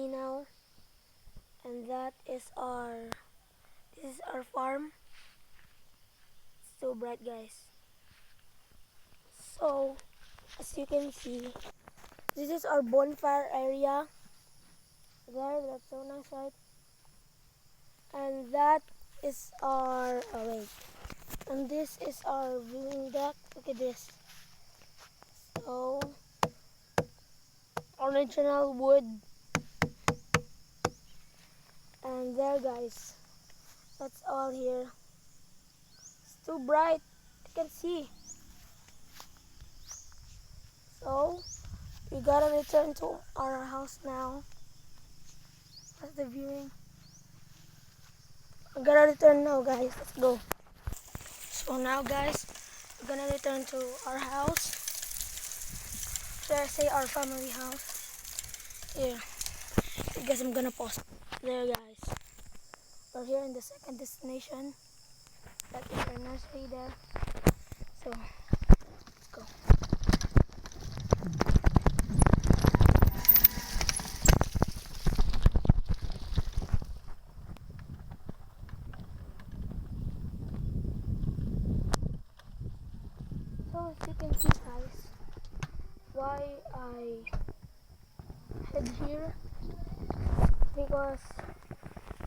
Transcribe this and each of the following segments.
me now, and this is our farm. It's so bright, guys. So as you can see, this is our bonfire area. That's so nice, right? And that is our and this is our viewing deck. Look at this. So original wood. And there, guys, that's all here. It's too bright, I can see. So we gotta return to our house now. That's the viewing. We gotta return now, guys. Let's go. So now, guys, we're gonna return to our house. Should I say our family house? Here. I guess I'm gonna pause. There, guys. We're here in the second destination. That is our nursery there. So let's go. So as you can see, guys, why I head here, because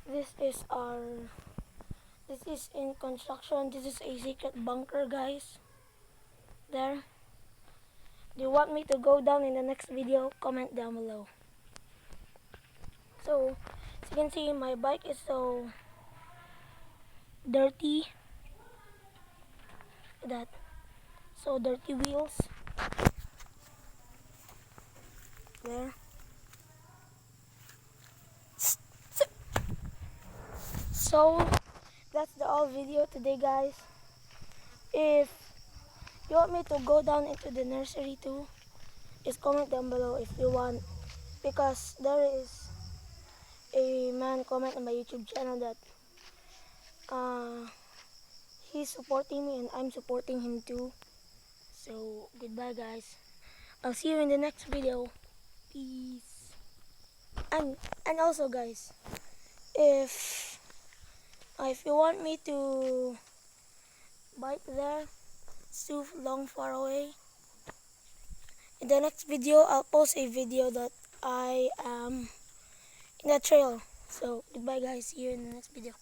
this is in construction. This is a secret bunker, guys. There. Do you want me to go down in the next video? Comment down below. So as you can see, my bike is so dirty. Look at that. So dirty wheels. There. So that's the all video today, guys. If you want me to go down into the nursery too, just comment down below if you want, because there is a man comment on my YouTube channel that he's supporting me and I'm supporting him too. So goodbye, guys. I'll see you in the next video. Peace. And also, guys, if you want me to bike there, it's too long, far away. In the next video, I'll post a video that I am in the trail. So goodbye, guys. See you in the next video.